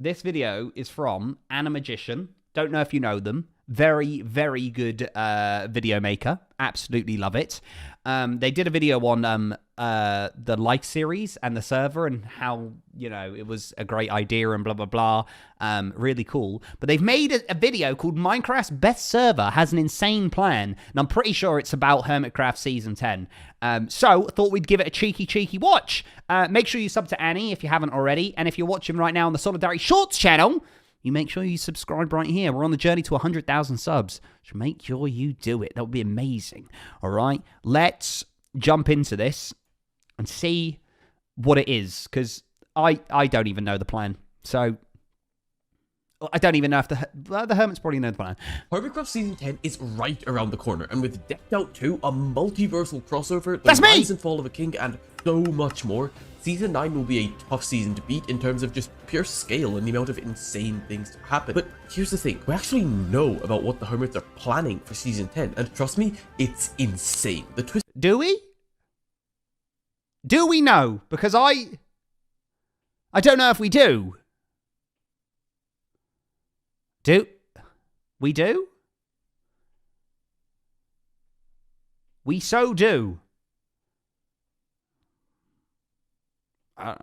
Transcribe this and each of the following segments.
This video is from Animagician. Don't know if you know them. Very, very good video maker. Absolutely love it. They did a video on the Life series and the server and how, you know, it was a great idea and blah, blah, blah. Really cool. But they've made a video called Minecraft's Best Server Has an Insane Plan. And I'm pretty sure it's about Hermitcraft Season 10. So I thought we'd give it a cheeky watch. Make sure you sub to Annie if you haven't already. And if you're watching right now on the Solidarity Shorts channel, you make sure you subscribe right here. We're on the journey to 100,000 subs. So make sure you do it. That would be amazing. All right. Let's jump into this and see what it is. Because I don't even know the plan. So I don't even know if the Hermits probably know the plan. Hermitcraft Season 10 is right around the corner. And with Decked Out 2, a multiversal crossover, the That's me! Rise and Fall of a King, and so much more, Season 9 will be a tough season to beat in terms of just pure scale and the amount of insane things to happen. But here's the thing, we actually know about what the Hermits are planning for Season 10, and trust me, it's insane. The twist— Do we? Do we know? Because I don't know if we do. Do we do? We so do. I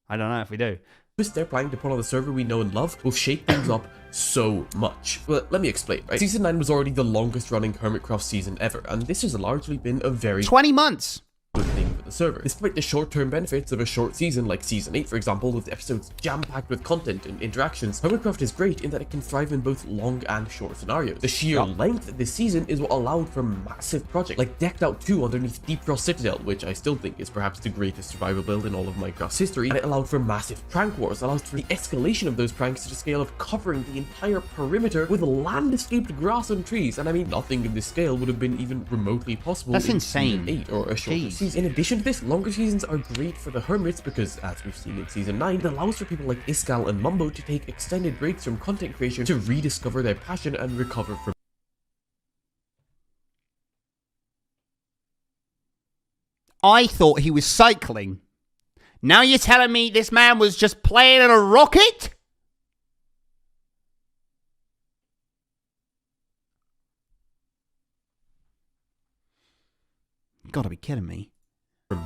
don't know if we do. They're planning to put on the server we know and love will shake things up so much. Well, let me explain, right? Season 9 was already the longest running Hermitcraft season ever, and this has largely been a very 20 months. good thing for the server. Despite the short-term benefits of a short season like Season 8, for example, with episodes jam-packed with content and interactions, Hermitcraft is great in that it can thrive in both long and short scenarios. The sheer length of this season is what allowed for massive projects like Decked Out 2 underneath Deep Frost Citadel, which I still think is perhaps the greatest survival build in all of Minecraft's history, and it allowed for massive prank wars, allows for the escalation of those pranks to the scale of covering the entire perimeter with land-escaped grass and trees, and I mean, nothing of this scale would have been even remotely possible That's in insane. Season 8 or a shorter season. In addition to this, longer seasons are great for the Hermits because, as we've seen in Season 9, it allows for people like Iskall and Mumbo to take extended breaks from content creation to rediscover their passion and recover from— I thought he was cycling. Now you're telling me this man was just playing in a rocket? You gotta be kidding me.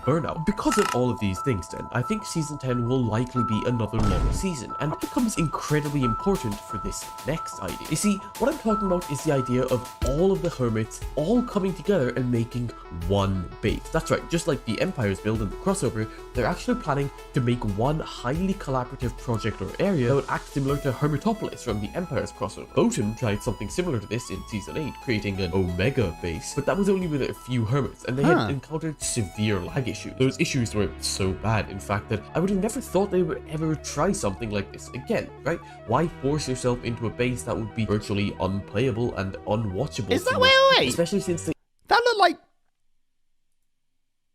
burnout. Because of all of these things then, I think Season 10 will likely be another long season, and it becomes incredibly important for this next idea. You see, what I'm talking about is the idea of all of the Hermits all coming together and making one base. That's right, just like the Empire's build in the crossover, they're actually planning to make one highly collaborative project or area that would act similar to Hermitopolis from the Empire's crossover. Botan tried something similar to this in Season 8, creating an Omega base, but that was only with a few Hermits, and they had encountered severe lag issues. Those issues were so bad, in fact, that I would have never thought they would ever try something like this again, right? Why force yourself into a base that would be virtually unplayable and unwatchable? Is that wait? Especially since they— That looked like...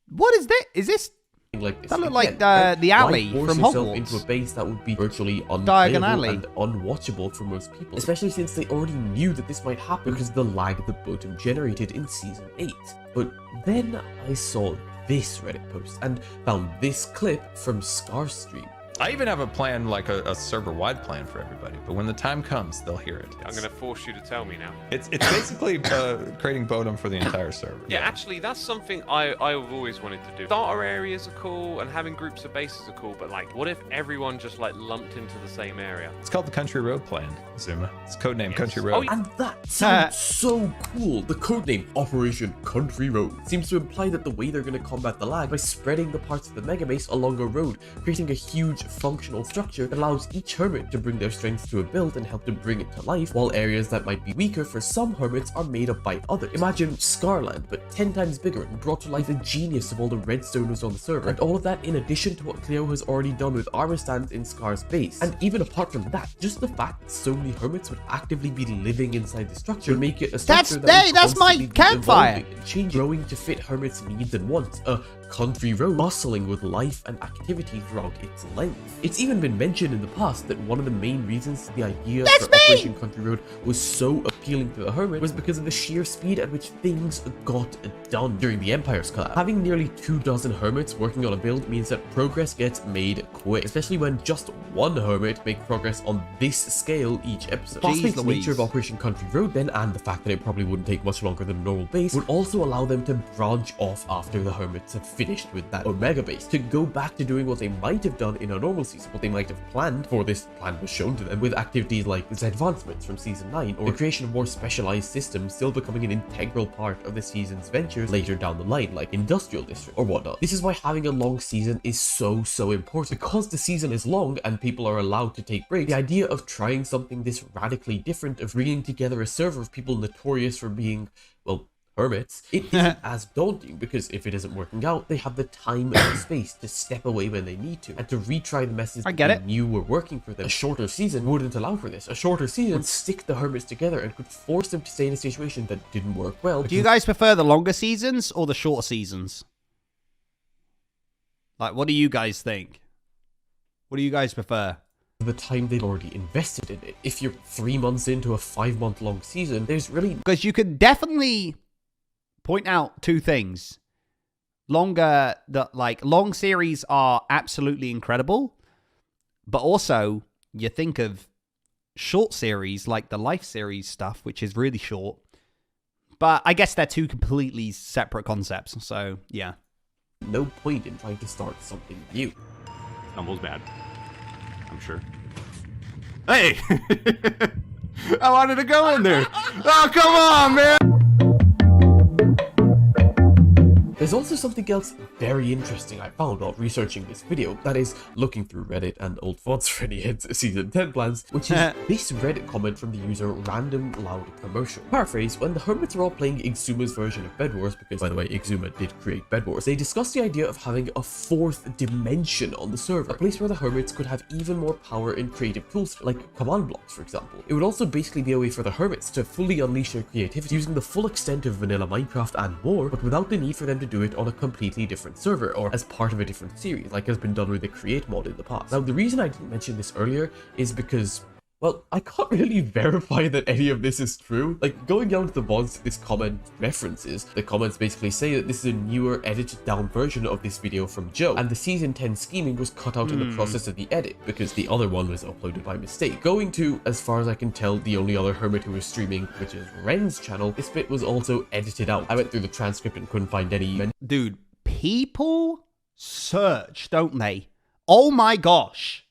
What is this? Is this... like this That looked again, like right? the alley Why force from yourself Hogwarts? into a base that would be virtually Diagon unplayable Alley. and unwatchable for most people, especially since they already knew that this might happen because of the lag that Botan generated in Season 8. But then I saw this Reddit post and found this clip from Scarstream. I even have a plan, like a server-wide plan for everybody, but when the time comes, they'll hear it. I'm going to force you to tell me now. It's basically creating Bodum for the entire server. Yeah, actually, that's something I've always wanted to do. Starter areas are cool, and having groups of bases are cool, but like, what if everyone just like lumped into the same area? It's called the Country Road Plan, Zuma. It's codename Country Road. Oh, yeah. And that sounds so cool. The codename Operation Country Road seems to imply that the way they're going to combat the lag by spreading the parts of the megabase along a road, creating a huge functional structure that allows each hermit to bring their strengths to a build and help to bring it to life, while areas that might be weaker for some hermits are made up by others. Imagine Scarland, but 10 times bigger, and brought to life the genius of all the redstoners on the server, and all of that in addition to what Cleo has already done with armor stands in Scar's base. And even apart from that, just the fact that so many hermits would actively be living inside the structure would make it a structure That's my campfire. and change, growing to fit hermits' needs and wants. A country road bustling with life and activity throughout its length. Road. It's even been mentioned in the past that one of the main reasons the idea for Operation Country Road was so appealing to the Hermit was because of the sheer speed at which things got done during the Empire's collapse. Having nearly 24 Hermits working on a build means that progress gets made quick, especially when just one Hermit makes progress on this scale each episode. The fast-paced nature of Operation Country Road then, and the fact that it probably wouldn't take much longer than a normal base, would also allow them to branch off after the Hermits have finished with that Omega base, to go back to doing what they might have done in a normal season, what they might have planned, for this plan was shown to them, with activities like the advancements from Season 9, or the creation of more specialized systems still becoming an integral part of the season's ventures later down the line, like Industrial District or whatnot. This is why having a long season is so important. Because the season is long and people are allowed to take breaks, the idea of trying something this radically different, of bringing together a server of people notorious for being, well, Hermits, it isn't as daunting, because if it isn't working out, they have the time and space to step away when they need to, and to retry the methods that they knew were working for them. A shorter season wouldn't allow for this. A shorter season would stick the Hermits together and could force them to stay in a situation that didn't work well. Do you guys prefer the longer seasons or the shorter seasons? Like, what do you guys think? What do you guys prefer? The time they've already invested in it. If you're 3 months into a 5-month long season, there's really... Because you could definitely point out two things. Long series are absolutely incredible, but also you think of short series like the Life series stuff, which is really short. But I guess they're two completely separate concepts, so yeah. No point in trying to start something new. Stumble's bad, I'm sure. Hey! I wanted to go in there. Oh, come on, man! There's also something else very interesting I found while researching this video, that is, looking through Reddit and old VODs for any hits Season 10 plans, which is this Reddit comment from the user Random Loud Commercial. Paraphrase, when the Hermits are all playing Exuma's version of Bed Wars, because by the way, Exuma did create Bed Wars, they discussed the idea of having a 4th dimension on the server, a place where the Hermits could have even more power and creative tools, like command blocks, for example. It would also basically be a way for the Hermits to fully unleash their creativity using the full extent of vanilla Minecraft and more, but without the need for them to do it on a completely different server or as part of a different series, like has been done with the Create mod in the past. Now, the reason I didn't mention this earlier is because, well, I can't really verify that any of this is true. Like, going down to the mods this comment references, the comments basically say that this is a newer, edited down version of this video from Joe, and the Season 10 scheming was cut out in the process of the edit, because the other one was uploaded by mistake. Going to, as far as I can tell, the only other Hermit who was streaming, which is Ren's channel, this bit was also edited out. I went through the transcript and couldn't find any... Dude, people search, don't they? Oh my gosh.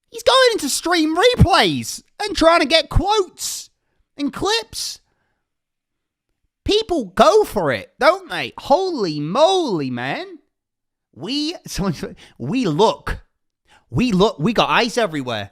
He's going into stream replays and trying to get quotes and clips. People go for it, don't they? Holy moly, man. We look. We got eyes everywhere.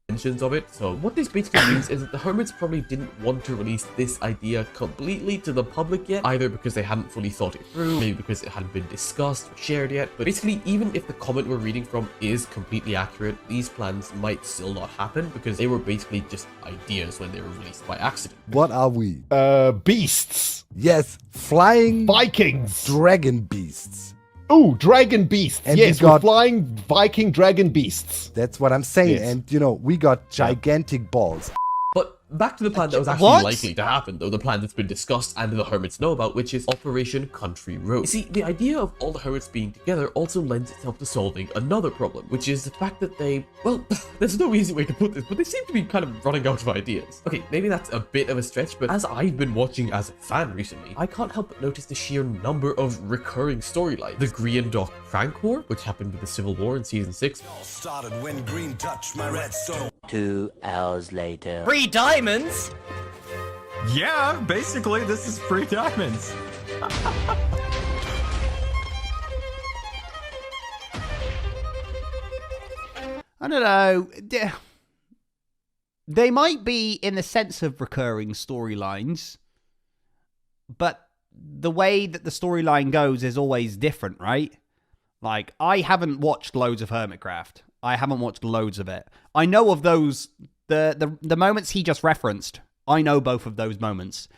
Of it. So what this basically means is that the Hermits probably didn't want to release this idea completely to the public yet, either because they hadn't fully thought it through, maybe because it hadn't been discussed or shared yet. But basically, even if the comment we're reading from is completely accurate, these plans might still not happen because they were basically just ideas when they were released by accident. What are we? Beasts. Yes, flying Vikings. dragon beasts. Ooh, dragon beasts. And yes, we got- we're flying Viking dragon beasts. That's what I'm saying. Yes. And, you know, we got gigantic balls. But back to the plan that was actually What? likely to happen, though, the plan that's been discussed and the Hermits know about, which is Operation Country Road. You see, the idea of all the Hermits being together also lends itself to solving another problem, which is the fact that they, well, there's no easy way to put this, but they seem to be kind of running out of ideas. Okay, maybe that's a bit of a stretch, but as I've been watching as a fan recently, I can't help but notice the sheer number of recurring storylines. The Green Dock Prank War, which happened with the Civil War in Season 6. Started when green touched my redstone. 2 hours later. 3 diamonds? Yeah, basically, this is free diamonds. I don't know. They might be in the sense of recurring storylines, but the way that the storyline goes is always different, right? Like, I haven't watched loads of Hermitcraft. I haven't watched loads of it. I know of those, the moments he just referenced. I know both of those moments.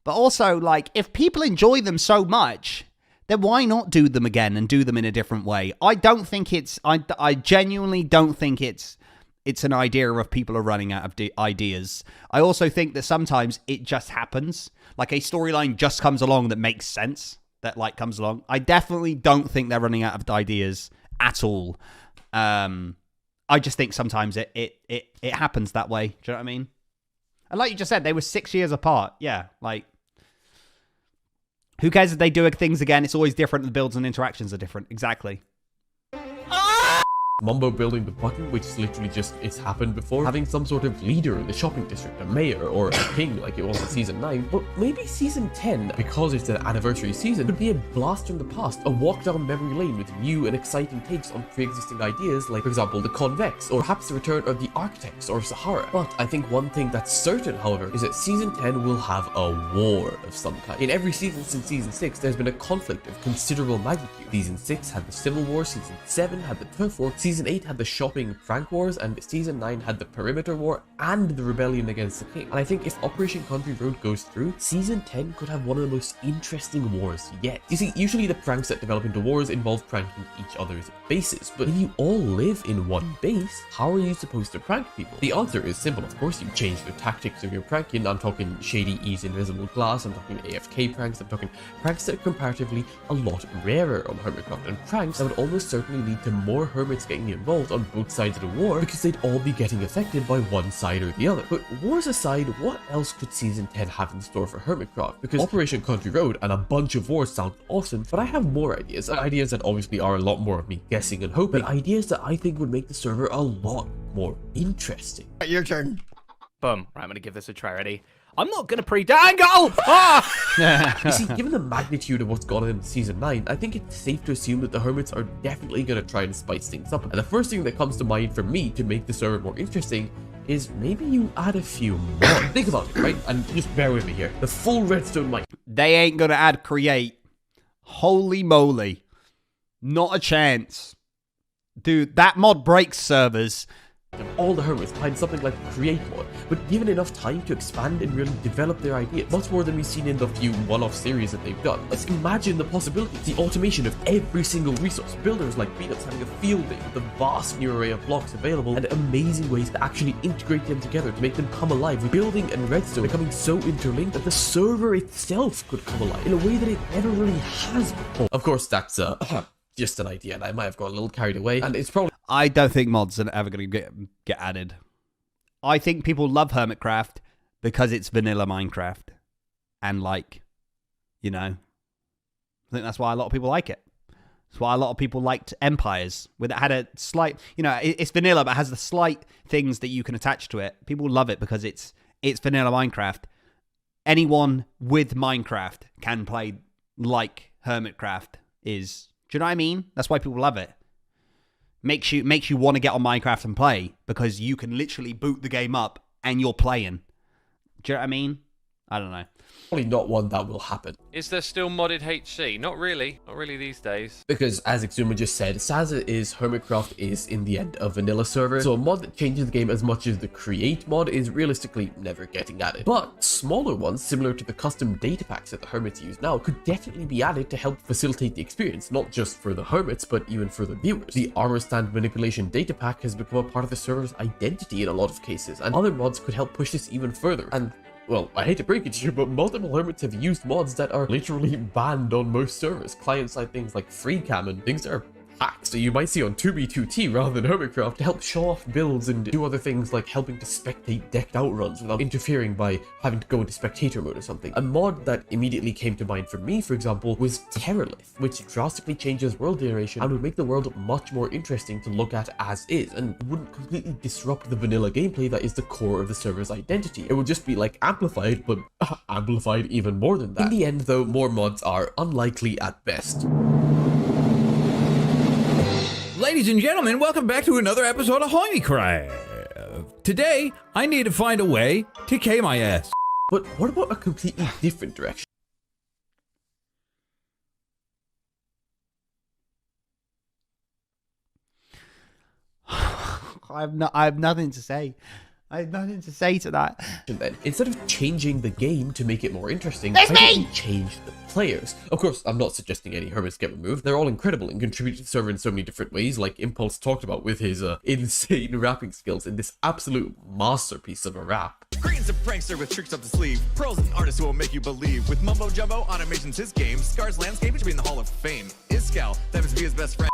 But also, like, if people enjoy them so much, then why not do them again and do them in a different way? I don't think it's... I genuinely don't think it's an idea of people are running out of ideas. I also think that sometimes it just happens. Like a storyline just comes along that makes sense, that like comes along. I definitely don't think they're running out of ideas at all. I just think sometimes it happens that way. Do you know what I mean? And like you just said, they were 6 years apart. Yeah, like... Who cares if they do things again? It's always different. The builds and interactions are different. Exactly. Mumbo building the button, which is literally just, it's happened before. Having some sort of leader in the shopping district, a mayor or a king like it was in season 9. But maybe season 10, because it's an anniversary season, could be a blast from the past, a walk down memory lane with new and exciting takes on pre-existing ideas, like for example the Convex, or perhaps the return of the Architects or Sahara. But I think one thing that's certain, however, is that season 10 will have a war of some kind. In every season since season 6, there's been a conflict of considerable magnitude. Season 6 had the Civil War, season 7 had the Turf War, season 8 had the shopping prank wars, and season 9 had the perimeter war and the rebellion against the king. And I think if Operation Country Road goes through, season 10 could have one of the most interesting wars yet. You see, usually the pranks that develop into wars involve pranking each other's bases, but if you all live in one base, how are you supposed to prank people? The answer is simple. Of course, you change the tactics of your pranking. I'm talking Shady E's invisible glass, I'm talking AFK pranks, I'm talking pranks that are comparatively a lot rarer on Hermitcraft, and pranks that would almost certainly lead to more hermits getting involved on both sides of the war because they'd all be getting affected by one side or the other. But wars aside, what else could season 10 have in store for Hermitcraft? Because Operation Country Road and a bunch of wars sound awesome, but I have more ideas that obviously are a lot more of me guessing and hoping, but ideas that I think would make the server a lot more interesting. Your turn. Boom. Right, I'm gonna give this a try. Ready? I'm not gonna pre-dangle! Ah! You see, given the magnitude of what's gone on in season 9, I think it's safe to assume that the hermits are definitely gonna try and spice things up. And the first thing that comes to mind for me to make the server more interesting is maybe you add a few more. Think about it, right? And just bear with me here. The full redstone mine. They ain't gonna add create. Holy moly. Not a chance. Dude, that mod breaks servers. All the hermits behind something like Create Mod, but given enough time to expand and really develop their ideas, much more than we've seen in the few one-off series that they've done. Let's imagine the possibilities, the automation of every single resource, builders like Peanuts having a field day with a vast new array of blocks available, and amazing ways to actually integrate them together to make them come alive, with building and redstone becoming so interlinked that the server itself could come alive in a way that it never really has before. Of course, that's just an idea, and I might have got a little carried away, and it's probably... I don't think mods are ever going to get added. I think people love Hermitcraft because it's vanilla Minecraft. And like, you know, I think that's why a lot of people like it. That's why a lot of people liked Empires, with it had a slight, you know, it's vanilla, but has the slight things that you can attach to it. People love it because it's vanilla Minecraft. Anyone with Minecraft can play like Hermitcraft is. Do you know what I mean? That's why people love it. Makes you want to get on Minecraft and play because you can literally boot the game up and you're playing. Do you know what I mean? I don't know. Probably not one that will happen. Is there still modded HC? Not really. Not really these days. Because as Exuma just said, as it is, Hermitcraft is in the end a vanilla server, so a mod that changes the game as much as the Create mod is realistically never getting added. But smaller ones, similar to the custom data packs that the Hermits use now, could definitely be added to help facilitate the experience, not just for the Hermits, but even for the viewers. The Armor Stand Manipulation data pack has become a part of the server's identity in a lot of cases, and other mods could help push this even further. And well, I hate to break it to you, but multiple hermits have used mods that are literally banned on most servers. Client-side things like FreeCam and things that are hacks that you might see on 2B2T rather than Hermitcraft to help show off builds and do other things like helping to spectate decked out runs without interfering by having to go into spectator mode or something. A mod that immediately came to mind for me, for example, was Terralith, which drastically changes world generation and would make the world much more interesting to look at as is, and wouldn't completely disrupt the vanilla gameplay that is the core of the server's identity. It would just be like amplified, but amplified even more than that. In the end though, more mods are unlikely at best. Ladies and gentlemen, welcome back to another episode of Hermitcraft. Today, I need to find a way to K my ass. But what about a completely different direction? I have nothing to say. I have nothing to say to that. Then, instead of changing the game to make it more interesting, why don't we change the players? Of course, I'm not suggesting any hermits get removed. They're all incredible and contribute to the server in so many different ways, like Impulse talked about with his insane rapping skills in this absolute masterpiece of a rap. Green's a prankster with tricks up the sleeve. Pearl's an artist who will make you believe. With Mumbo Jumbo, Automation's his game. Scar's landscape should be in the Hall of Fame. Iskal, that must be his best friend.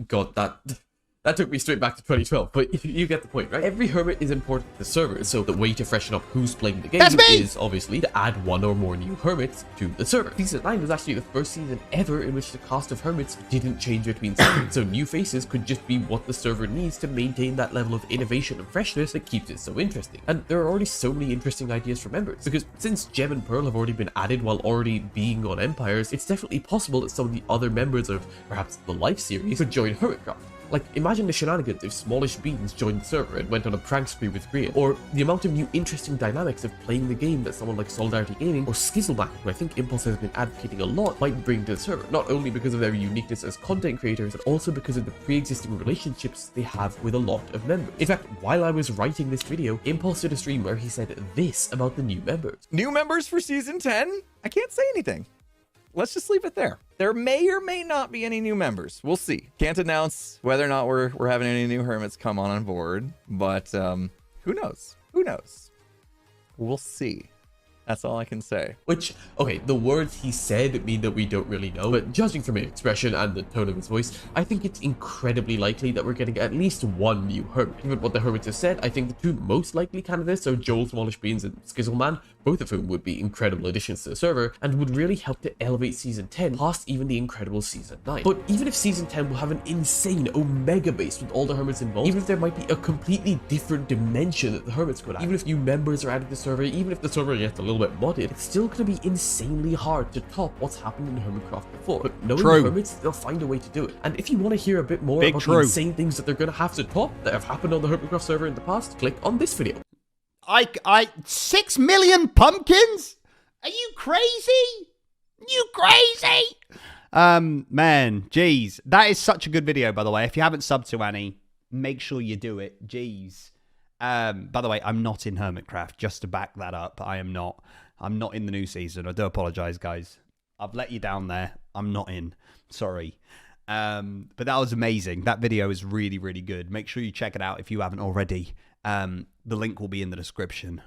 God, that took me straight back to 2012, but you get the point, right? Every hermit is important to the server, so the way to freshen up who's playing the game is obviously to add one or more new hermits to the server. Season 9 was actually the first season ever in which the cost of hermits didn't change between seasons, so new faces could just be what the server needs to maintain that level of innovation and freshness that keeps it so interesting. And there are already so many interesting ideas for members, because since Gem and Pearl have already been added while already being on Empires, it's definitely possible that some of the other members of perhaps the Life series could join Hermitcraft. Like, imagine the shenanigans if Smallish Beans joined the server and went on a prank spree with Grian, or the amount of new interesting dynamics of playing the game that someone like Solidarity Gaming or Skizzleback, who I think Impulse has been advocating a lot, might bring to the server, not only because of their uniqueness as content creators, but also because of the pre-existing relationships they have with a lot of members. In fact, while I was writing this video, Impulse did a stream where he said this about the new members. New members for Season 10? I can't say anything. Let's just leave it there. There may or may not be any new members. We'll see. Can't announce whether or not we're having any new hermits come on board, but who knows? Who knows? We'll see. That's all I can say. Which, okay, the words he said mean that we don't really know, but judging from his expression and the tone of his voice, I think it's incredibly likely that we're getting at least one new hermit. Given what the hermits have said, I think the two most likely candidates are Joel Smallish Beans and Skizzleman, both of whom would be incredible additions to the server, and would really help to elevate Season 10 past even the incredible Season 9. But even if Season 10 will have an insane Omega base with all the hermits involved, even if there might be a completely different dimension that the hermits could add, even if new members are added to the server, even if the server gets a little bit modded, it's still going to be insanely hard to top what's happened in Hermitcraft before. But knowing the hermits, they'll find a way to do it. And if you want to hear a bit more about the insane things that they're going to have to top that have happened on the Hermitcraft server in the past, click on this video. 6 million pumpkins? Are you crazy? You crazy? Man, jeez. That is such a good video, by the way. If you haven't subbed to Annie, make sure you do it. Jeez. By the way, I'm not in Hermitcraft, just to back that up. I'm not in the new season. I do apologize, guys. I've let you down there. I'm not in. Sorry. But that was amazing. That video is really, really good. Make sure you check it out if you haven't already. The link will be in the description.